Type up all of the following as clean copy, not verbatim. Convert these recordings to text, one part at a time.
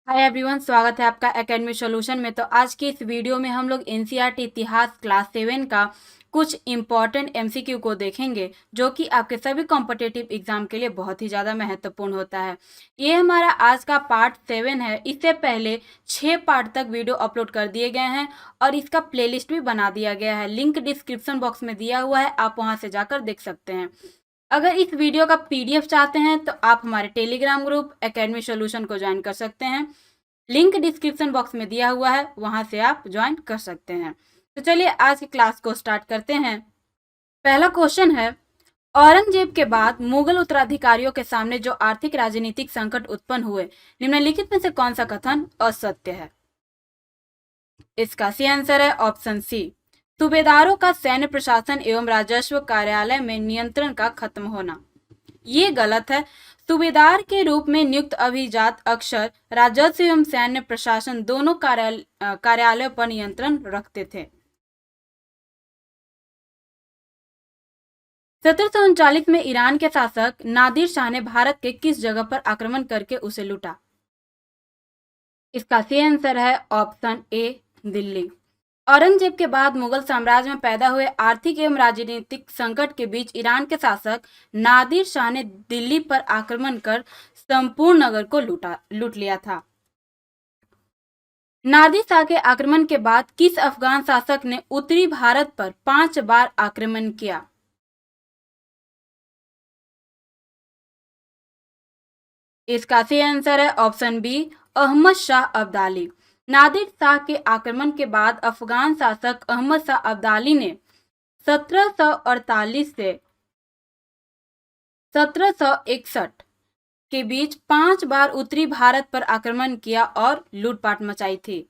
Hi everyone, स्वागत है आपका एकेडमी सॉल्यूशन में। तो आज की इस वीडियो में हम लोग एनसीईआरटी इतिहास क्लास 7 का कुछ इम्पॉर्टेंट एमसीक्यू को देखेंगे जो कि आपके सभी कॉम्पिटिटिव एग्जाम के लिए बहुत ही ज़्यादा महत्वपूर्ण होता है। ये हमारा आज का पार्ट 7 है। इससे पहले 6 पार्ट तक वीडियो अपलोड कर दिए गए हैं और इसका प्लेलिस्ट भी बना दिया गया है। लिंक डिस्क्रिप्शन बॉक्स में दिया हुआ है, आप वहाँ से जाकर देख सकते हैं। अगर इस वीडियो का पीडीएफ चाहते हैं तो आप हमारे टेलीग्राम ग्रुप एकेडमी सॉल्यूशन को ज्वाइन कर सकते हैं। लिंक डिस्क्रिप्शन बॉक्स में दिया हुआ है, वहां से आप ज्वाइन कर सकते हैं। तो चलिए आज की क्लास को स्टार्ट करते हैं। पहला क्वेश्चन है, औरंगजेब के बाद मुगल उत्तराधिकारियों के सामने जो आर्थिक राजनीतिक संकट उत्पन्न हुए, निम्नलिखित में से कौन सा कथन असत्य है? इसका सही आंसर है ऑप्शन सी, सूबेदारों का सैन्य प्रशासन एवं राजस्व कार्यालय में नियंत्रण का खत्म होना। ये गलत है। सूबेदार के रूप में नियुक्त अभिजात अक्सर राजस्व एवं सैन्य प्रशासन दोनों कार्यालयों पर नियंत्रण रखते थे। 1739 में ईरान के शासक नादिर शाह ने भारत के किस जगह पर आक्रमण करके उसे लूटा? इसका सही आंसर है ऑप्शन ए, दिल्ली। औरंगजेब के बाद मुगल साम्राज्य में पैदा हुए आर्थिक एवं राजनीतिक संकट के बीच ईरान के शासक नादिर शाह ने दिल्ली पर आक्रमण कर संपूर्ण नगर को लूट लिया था। नादिर शाह के आक्रमण के बाद किस अफगान शासक ने उत्तरी भारत पर 5 बार आक्रमण किया? इसका सही आंसर है ऑप्शन बी, अहमद शाह अब्दाली। नादिर शाह के आक्रमण के बाद अफगान शासक अहमद शाह अब्दाली ने 1748 से 1761 के बीच 5 बार उत्तरी भारत पर आक्रमण किया और लूटपाट मचाई थी।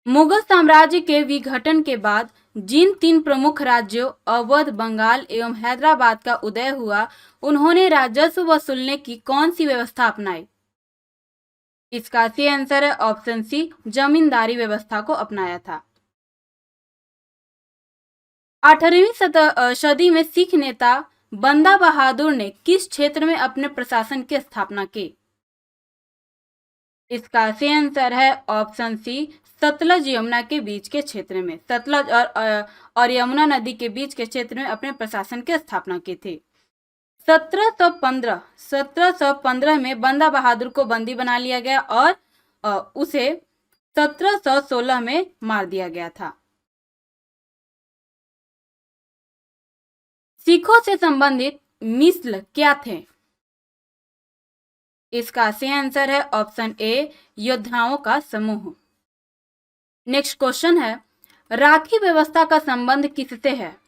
मुगल साम्राज्य के विघटन के बाद जिन 3 प्रमुख राज्यों अवध, बंगाल एवं हैदराबाद का उदय हुआ, उन्होंने राजस्व वसूलने की कौन सी व्यवस्था अपनाई? इसका सही आंसर है ऑप्शन सी, जमींदारी व्यवस्था को अपनाया था। 18वीं सदी में सिख नेता बंदा बहादुर ने किस क्षेत्र में अपने प्रशासन की स्थापना की? इसका सही आंसर है ऑप्शन सी, सतलज यमुना के बीच के क्षेत्र में। सतलज और यमुना नदी के बीच के क्षेत्र में अपने प्रशासन की स्थापना की थी। 1715 में बंदा बहादुर को बंदी बना लिया गया और उसे 1716 में मार दिया गया था। सिखों से संबंधित मिस्ल क्या थे? इसका सही आंसर है ऑप्शन ए, योद्धाओं का समूह। नेक्स्ट क्वेश्चन है, राखी व्यवस्था का संबंध किससे है?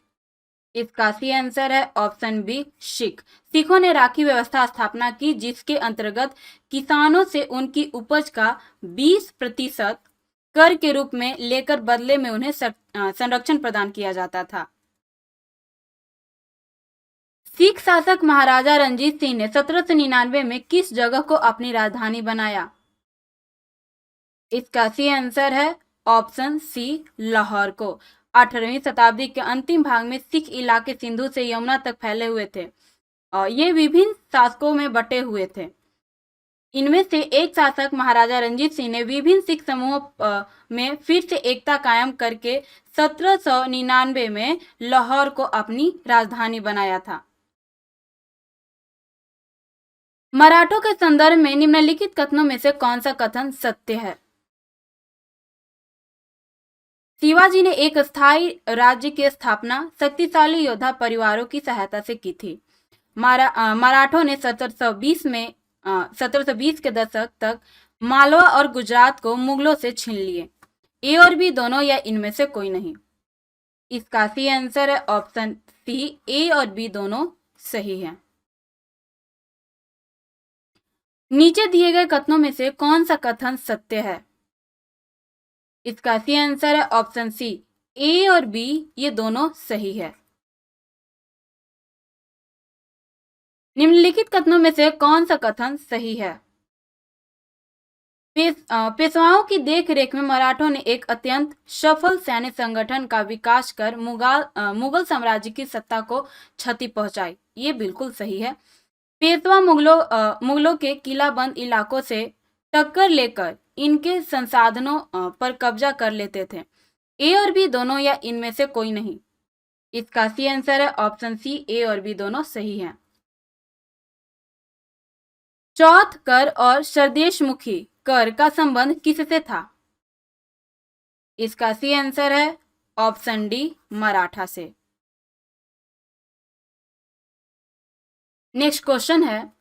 इसका सही आंसर है ऑप्शन बी, सिख। सिखों ने राखी व्यवस्था स्थापना की जिसके अंतर्गत किसानों से उनकी उपज का 20% कर के रूप में लेकर बदले में उन्हें संरक्षण प्रदान किया जाता था। सिख शासक महाराजा रंजीत सिंह ने 1799 में किस जगह को अपनी राजधानी बनाया? इसका सही आंसर है ऑप्शन सी, लाहौर को। 18वीं शताब्दी के अंतिम भाग में सिख इलाके सिंधु से यमुना तक फैले हुए थे और ये विभिन्न शासकों में बटे हुए थे। इनमें से एक शासक महाराजा रंजीत सिंह ने विभिन्न सिख समूहों में फिर से एकता कायम करके 1799 में लाहौर को अपनी राजधानी बनाया था। मराठों के संदर्भ में निम्नलिखित कथनों में से कौन सा कथन सत्य है? शिवाजी ने एक स्थायी राज्य की स्थापना शक्तिशाली योद्धा परिवारों की सहायता से की थी। मराठों ने 1720 के दशक तक मालवा और गुजरात को मुगलों से छीन लिए। ए और बी दोनों या इनमें से कोई नहीं। इसका सही आंसर है ऑप्शन सी, ए और बी दोनों सही है। नीचे दिए गए कथनों में से कौन सा कथन सत्य है? इसका सही आंसर है ऑप्शन सी, ए और बी ये दोनों सही है। निम्नलिखित कथनों में से कौन सा कथन सही है? पेशवाओं की देखरेख में मराठों ने एक अत्यंत सफल सैन्य संगठन का विकास कर मुगल साम्राज्य की सत्ता को क्षति पहुंचाई। ये बिल्कुल सही है। पेशवा मुगलों के किलाबंद इलाकों से टक्कर लेकर इनके संसाधनों पर कब्जा कर लेते थे। ए और बी दोनों या इनमें से कोई नहीं। इसका सी आंसर है ऑप्शन सी, ए और बी दोनों सही हैं। चौथ कर और स्वदेशमुखी कर का संबंध किससे था? इसका सी आंसर है ऑप्शन डी, मराठा से। नेक्स्ट क्वेश्चन है,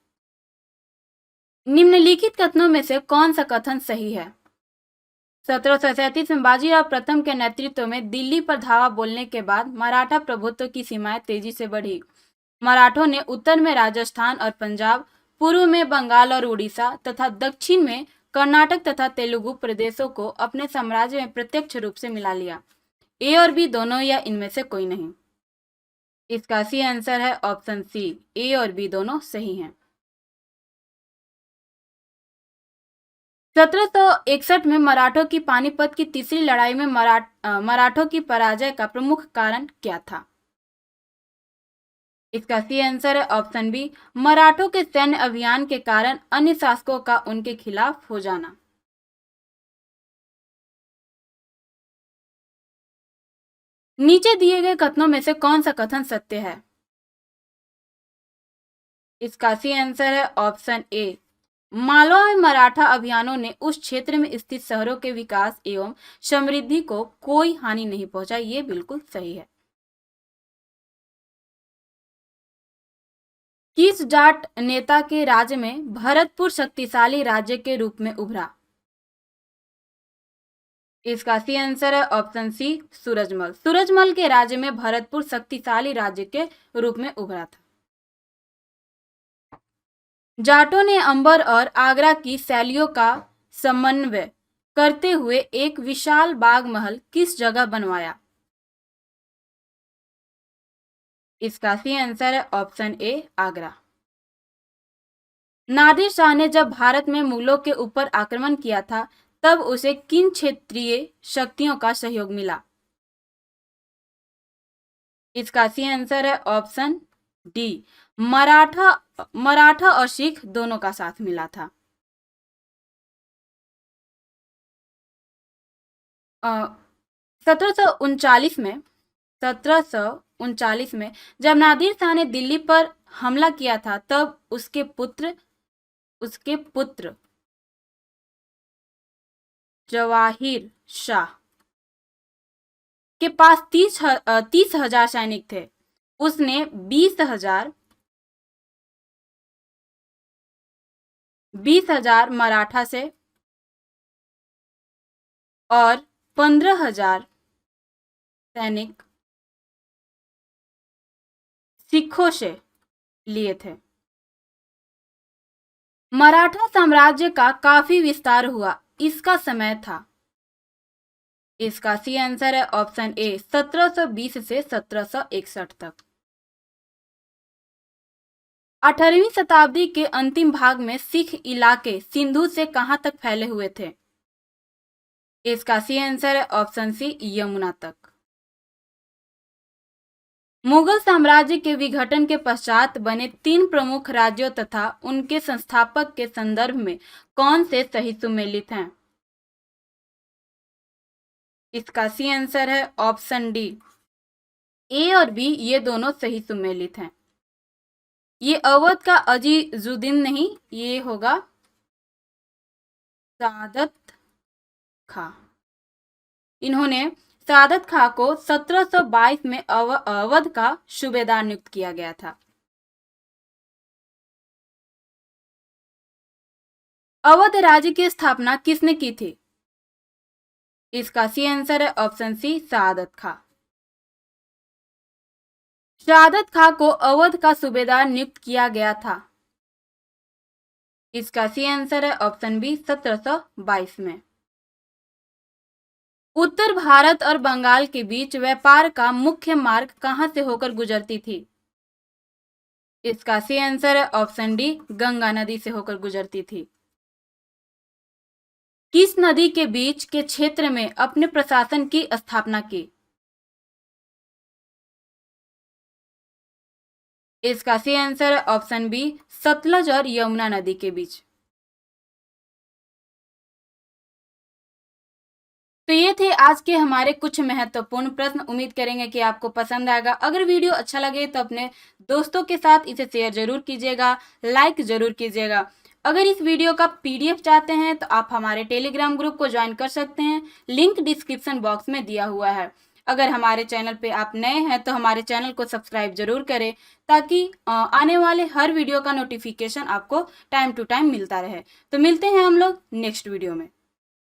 निम्नलिखित कथनों में से कौन सा कथन सही है? 1737 में बाजीराव प्रथम के नेतृत्व में दिल्ली पर धावा बोलने के बाद मराठा प्रभुत्व की सीमाएं तेजी से बढ़ी। मराठों ने उत्तर में राजस्थान और पंजाब, पूर्व में बंगाल और उड़ीसा तथा दक्षिण में कर्नाटक तथा तेलुगु प्रदेशों को अपने साम्राज्य में प्रत्यक्ष रूप से मिला लिया। ए और बी दोनों या इनमें से कोई नहीं। इसका सी आंसर है ऑप्शन सी, ए और बी दोनों सही हैं। 1761 में मराठों की पानीपत की तीसरी लड़ाई में मराठों की पराजय का प्रमुख कारण क्या था? इसका सी आंसर है ऑप्शन बी, मराठों के सैन्य अभियान के कारण अन्य शासकों का उनके खिलाफ हो जाना। नीचे दिए गए कथनों में से कौन सा कथन सत्य है? इसका सी आंसर है ऑप्शन ए, मालवा में मराठा अभियानों ने उस क्षेत्र में स्थित शहरों के विकास एवं समृद्धि को कोई हानि नहीं पहुंचाई। ये बिल्कुल सही है। किस जाट नेता के राज्य में भरतपुर शक्तिशाली राज्य के रूप में उभरा? इसका सी आंसर है ऑप्शन सी, सूरजमल। सूरजमल के राज्य में भरतपुर शक्तिशाली राज्य के रूप में उभरा था। जाटों ने अंबर और आगरा की शैलियों का समन्वय करते हुए एक विशाल बाग महल किस जगह बनवाया? इसका सी आंसर है ऑप्शन ए, आगरा। नादिर शाह ने जब भारत में मुगलों के ऊपर आक्रमण किया था तब उसे किन क्षेत्रीय शक्तियों का सहयोग मिला? इसका सी आंसर है ऑप्शन डी, मराठा मराठा और सिख दोनों का साथ मिला था। 1739 में 1739 में जब नादिर शाह ने दिल्ली पर हमला किया था तब उसके पुत्र जवाहिर शाह के पास 30,000 सैनिक थे। उसने 20,000 मराठा से और 15,000 सैनिक सिखों से लिए थे। मराठा साम्राज्य का काफी विस्तार हुआ, इसका समय था। इसका सी आंसर है ऑप्शन ए, 1720 से 1761 तक। 18वीं शताब्दी के अंतिम भाग में सिख इलाके सिंधु से कहां तक फैले हुए थे? इसका सी आंसर है ऑप्शन सी, यमुना तक। मुगल साम्राज्य के विघटन के पश्चात बने 3 प्रमुख राज्यों तथा उनके संस्थापक के संदर्भ में कौन से सही सुमेलित हैं? इसका सी आंसर है ऑप्शन डी, ए और बी ये दोनों सही सुमेलित हैं। ये अवध का अजीजुद्दीन नहीं, ये होगा सादत खां। इन्होंने सादत खां को 1722 में अवध का सूबेदार नियुक्त किया गया था। अवध राज्य की स्थापना किसने की थी? इसका सी आंसर है ऑप्शन सी, सादत खां। सादत खां को अवध का सूबेदार नियुक्त किया गया था। इसका सी आंसर है ऑप्शन बी, 1722 में। उत्तर भारत और बंगाल के बीच व्यापार का मुख्य मार्ग कहां से होकर गुजरती थी? इसका सी आंसर है ऑप्शन डी, गंगा नदी से होकर गुजरती थी। किस नदी के बीच के क्षेत्र में अपने प्रशासन की स्थापना की? इसका सी आंसर है ऑप्शन बी, सतलज और यमुना नदी के बीच। तो ये थे आज के हमारे कुछ महत्वपूर्ण प्रश्न। उम्मीद करेंगे कि आपको पसंद आएगा। अगर वीडियो अच्छा लगे तो अपने दोस्तों के साथ इसे शेयर जरूर कीजिएगा, लाइक जरूर कीजिएगा। अगर इस वीडियो का पीडीएफ चाहते हैं तो आप हमारे टेलीग्राम ग्रुप को ज्वाइन कर सकते हैं, लिंक डिस्क्रिप्शन बॉक्स में दिया हुआ है। अगर हमारे चैनल पे आप नए हैं तो हमारे चैनल को सब्सक्राइब जरूर करें, ताकि आने वाले हर वीडियो का नोटिफिकेशन आपको टाइम टू टाइम मिलता रहे। तो मिलते हैं हम लोग नेक्स्ट वीडियो में।